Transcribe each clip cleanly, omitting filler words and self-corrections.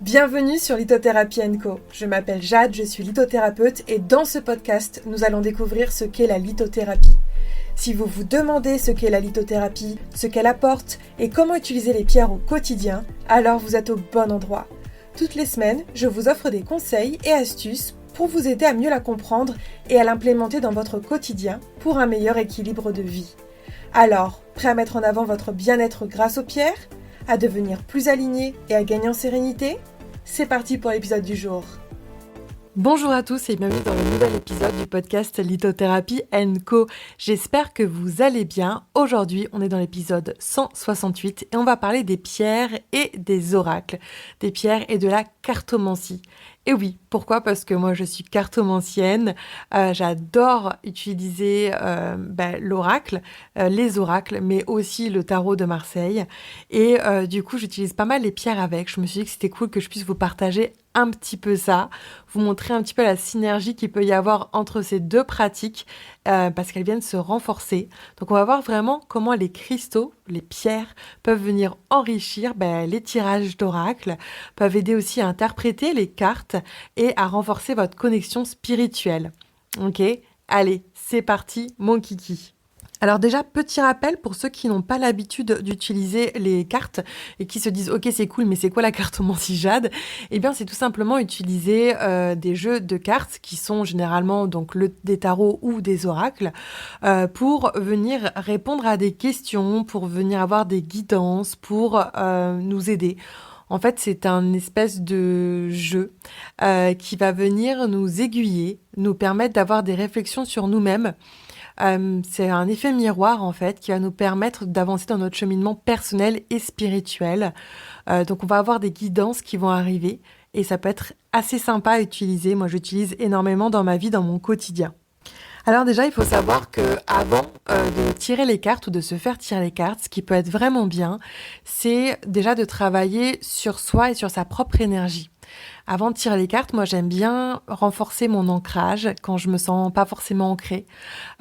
Bienvenue sur Lithothérapie & Co. Je m'appelle Jade, je suis lithothérapeute et dans ce podcast, nous allons découvrir ce qu'est la lithothérapie. Si vous vous demandez ce qu'est la lithothérapie, ce qu'elle apporte et comment utiliser les pierres au quotidien, alors vous êtes au bon endroit. Toutes les semaines, je vous offre des conseils et astuces pour vous aider à mieux la comprendre et à l'implémenter dans votre quotidien pour un meilleur équilibre de vie. Alors, prêt à mettre en avant votre bien-être grâce aux pierres ? À devenir plus aligné et à gagner en sérénité ? C'est parti pour l'épisode du jour. Bonjour à tous et bienvenue dans le nouvel épisode du podcast Lithothérapie & Co. J'espère que vous allez bien. Aujourd'hui, on est dans l'épisode 168 et on va parler des pierres et des oracles, des pierres et de la cartomancie. Et oui, pourquoi ? Parce que moi je suis cartomancienne, j'adore utiliser l'oracle, les oracles, mais aussi le tarot de Marseille. Et du coup, j'utilise pas mal les pierres avec. Je me suis dit que c'était cool que je puisse vous partager un petit peu ça, vous montrer un petit peu la synergie qu'il peut y avoir entre ces deux pratiques parce qu'elles viennent se renforcer. Donc on va voir vraiment comment les cristaux, les pierres, peuvent venir enrichir les tirages d'oracles, peuvent aider aussi à interpréter les cartes et à renforcer votre connexion spirituelle. Ok ? Allez, c'est parti, mon kiki. Alors déjà, petit rappel pour ceux qui n'ont pas l'habitude d'utiliser les cartes et qui se disent « Ok, c'est cool, mais c'est quoi la cartomancie Jade ?» Eh bien, c'est tout simplement utiliser des jeux de cartes qui sont généralement donc des tarots ou des oracles pour venir répondre à des questions, pour venir avoir des guidances, pour nous aider. En fait, c'est un espèce de jeu qui va venir nous aiguiller, nous permettre d'avoir des réflexions sur nous-mêmes. C'est un effet miroir, en fait, qui va nous permettre d'avancer dans notre cheminement personnel et spirituel. Donc, on va avoir des guidances qui vont arriver et ça peut être assez sympa à utiliser. Moi, j'utilise énormément dans ma vie, dans mon quotidien. Alors déjà, il faut savoir qu'avant de tirer les cartes ou de se faire tirer les cartes, ce qui peut être vraiment bien, c'est déjà de travailler sur soi et sur sa propre énergie. Avant de tirer les cartes, moi j'aime bien renforcer mon ancrage quand je me sens pas forcément ancrée,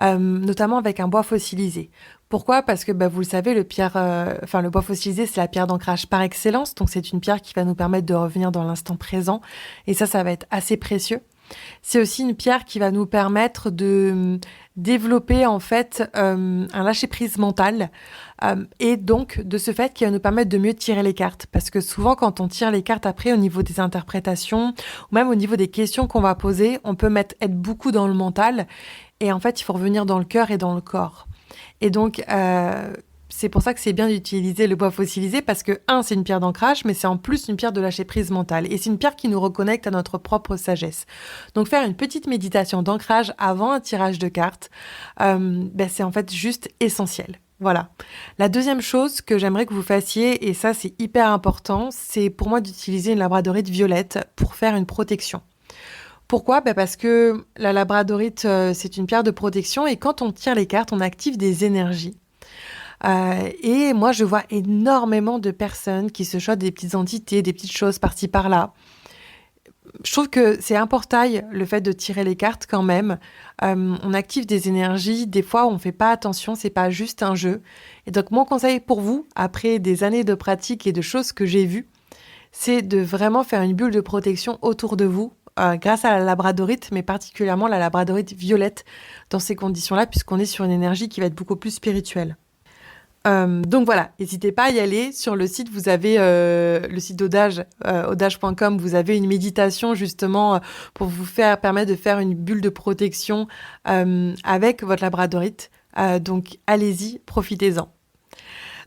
notamment avec un bois fossilisé. Pourquoi ? Parce que vous le savez, le bois fossilisé, c'est la pierre d'ancrage par excellence, donc c'est une pierre qui va nous permettre de revenir dans l'instant présent, et ça va être assez précieux. C'est aussi une pierre qui va nous permettre de développer en fait un lâcher-prise mental et donc de ce fait qui va nous permettre de mieux tirer les cartes parce que souvent quand on tire les cartes après au niveau des interprétations ou même au niveau des questions qu'on va poser, on peut être beaucoup dans le mental et en fait il faut revenir dans le cœur et dans le corps. Et donc c'est pour ça que c'est bien d'utiliser le bois fossilisé parce que, c'est une pierre d'ancrage, mais c'est en plus une pierre de lâcher-prise mentale. Et c'est une pierre qui nous reconnecte à notre propre sagesse. Donc, faire une petite méditation d'ancrage avant un tirage de cartes, c'est en fait juste essentiel. Voilà. La deuxième chose que j'aimerais que vous fassiez, et ça c'est hyper important, c'est pour moi d'utiliser une labradorite violette pour faire une protection. Pourquoi ? Parce que la labradorite, c'est une pierre de protection et quand on tire les cartes, on active des énergies. Et moi, je vois énormément de personnes qui se choisissent des petites entités, des petites choses par-ci par-là. Je trouve que c'est un portail, le fait de tirer les cartes quand même. On active des énergies, des fois on ne fait pas attention, c'est pas juste un jeu. Et donc mon conseil pour vous, après des années de pratique et de choses que j'ai vues, c'est de vraiment faire une bulle de protection autour de vous, grâce à la labradorite, mais particulièrement la labradorite violette dans ces conditions-là, puisqu'on est sur une énergie qui va être beaucoup plus spirituelle. Donc voilà, n'hésitez pas à y aller. Sur le site, vous avez le site d'Audage, audage.com, vous avez une méditation justement pour vous permettre de faire une bulle de protection avec votre labradorite. Donc allez-y, profitez-en.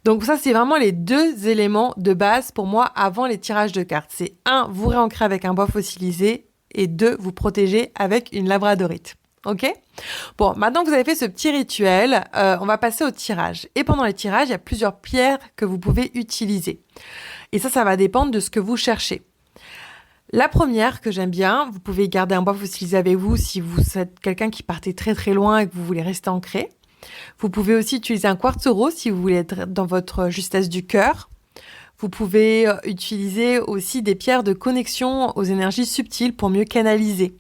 Donc ça, c'est vraiment les deux éléments de base pour moi avant les tirages de cartes. C'est 1, vous réancrer avec un bois fossilisé et 2, vous protéger avec une labradorite. Ok ? Bon, maintenant que vous avez fait ce petit rituel, on va passer au tirage. Et pendant les tirages, il y a plusieurs pierres que vous pouvez utiliser. Et ça va dépendre de ce que vous cherchez. La première que j'aime bien, vous pouvez garder un bois fossilisé avec vous si vous êtes quelqu'un qui partez très très loin et que vous voulez rester ancré. Vous pouvez aussi utiliser un quartz rose si vous voulez être dans votre justesse du cœur. Vous pouvez utiliser aussi des pierres de connexion aux énergies subtiles pour mieux canaliser.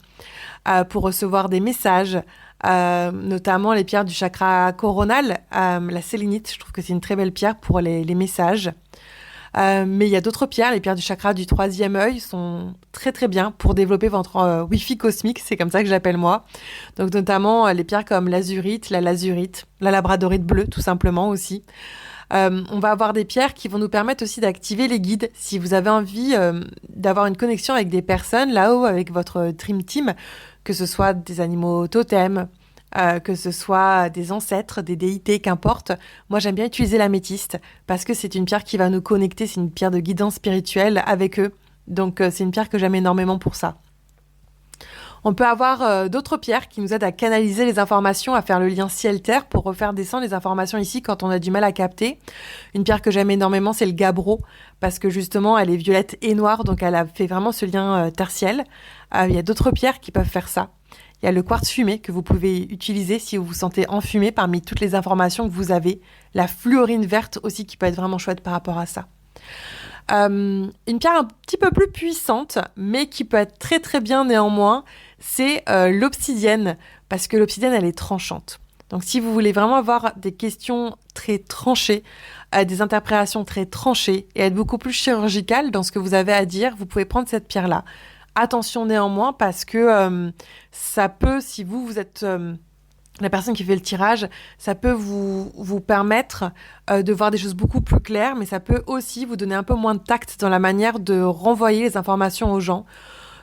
Pour recevoir des messages, notamment les pierres du chakra coronal, la sélénite, je trouve que c'est une très belle pierre pour les messages. Mais il y a d'autres pierres. Les pierres du chakra du troisième œil sont très très bien pour développer votre Wi-Fi cosmique, c'est comme ça que j'appelle moi. Donc notamment les pierres comme l'azurite, la labradorite bleue tout simplement aussi. On va avoir des pierres qui vont nous permettre aussi d'activer les guides. Si vous avez envie d'avoir une connexion avec des personnes là-haut, avec votre Dream Team, que ce soit des animaux totems, que ce soit des ancêtres, des déités, qu'importe. Moi, j'aime bien utiliser l'améthyste parce que c'est une pierre qui va nous connecter, c'est une pierre de guidance spirituelle avec eux. Donc, c'est une pierre que j'aime énormément pour ça. On peut avoir d'autres pierres qui nous aident à canaliser les informations, à faire le lien ciel-terre pour refaire descendre les informations ici quand on a du mal à capter. Une pierre que j'aime énormément, c'est le gabbro, parce que justement, elle est violette et noire, donc elle a fait vraiment ce lien terre-ciel. Il y a d'autres pierres qui peuvent faire ça. Il y a le quartz fumé que vous pouvez utiliser si vous vous sentez enfumé parmi toutes les informations que vous avez. La fluorine verte aussi qui peut être vraiment chouette par rapport à ça. Une pierre un petit peu plus puissante, mais qui peut être très très bien néanmoins, c'est l'obsidienne, parce que l'obsidienne, elle est tranchante. Donc si vous voulez vraiment avoir des questions très tranchées, des interprétations très tranchées, et être beaucoup plus chirurgical dans ce que vous avez à dire, vous pouvez prendre cette pierre-là. Attention néanmoins, parce que ça peut, si vous êtes... la personne qui fait le tirage, ça peut vous permettre de voir des choses beaucoup plus claires, mais ça peut aussi vous donner un peu moins de tact dans la manière de renvoyer les informations aux gens.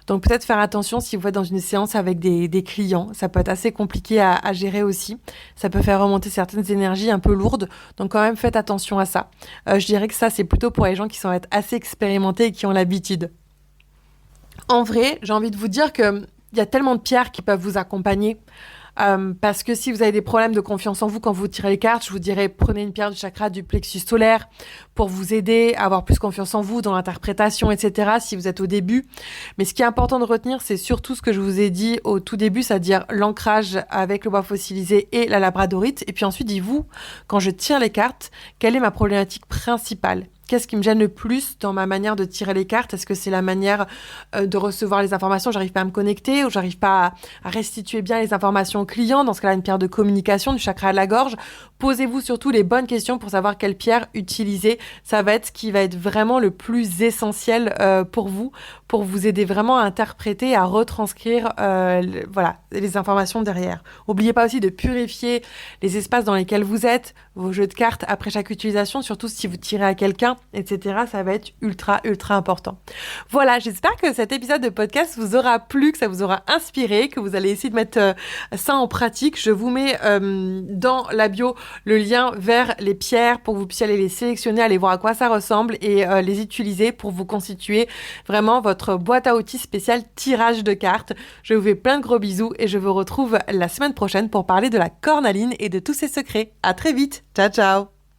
Donc peut-être faire attention si vous êtes dans une séance avec des clients. Ça peut être assez compliqué à gérer aussi. Ça peut faire remonter certaines énergies un peu lourdes. Donc quand même, faites attention à ça. Je dirais que ça, c'est plutôt pour les gens qui sont assez expérimentés et qui ont l'habitude. En vrai, j'ai envie de vous dire qu'il y a tellement de pierres qui peuvent vous accompagner. Parce que si vous avez des problèmes de confiance en vous quand vous tirez les cartes, je vous dirais prenez une pierre du chakra du plexus solaire pour vous aider à avoir plus confiance en vous dans l'interprétation, etc. si vous êtes au début. Mais ce qui est important de retenir, c'est surtout ce que je vous ai dit au tout début, c'est-à-dire l'ancrage avec le bois fossilisé et la labradorite. Et puis ensuite, dites-vous, quand je tire les cartes, quelle est ma problématique principale ? Qu'est-ce qui me gêne le plus dans ma manière de tirer les cartes ? Est-ce que c'est la manière de recevoir les informations ? J'arrive pas à me connecter ou j'arrive pas à restituer bien les informations au client ? Dans ce cas-là, une pierre de communication, du chakra de la gorge. Posez-vous surtout les bonnes questions pour savoir quelle pierre utiliser. Ça va être ce qui va être vraiment le plus essentiel pour vous aider vraiment à interpréter, à retranscrire les informations derrière. N'oubliez pas aussi de purifier les espaces dans lesquels vous êtes, vos jeux de cartes après chaque utilisation, surtout si vous tirez à quelqu'un, etc. Ça va être ultra, ultra important. Voilà, j'espère que cet épisode de podcast vous aura plu, que ça vous aura inspiré, que vous allez essayer de mettre ça en pratique. Je vous mets dans la bio le lien vers les pierres pour que vous puissiez aller les sélectionner, aller voir à quoi ça ressemble et les utiliser pour vous constituer vraiment votre boîte à outils spéciale tirage de cartes. Je vous fais plein de gros bisous et je vous retrouve la semaine prochaine pour parler de la cornaline et de tous ses secrets. À très vite. Ciao, ciao.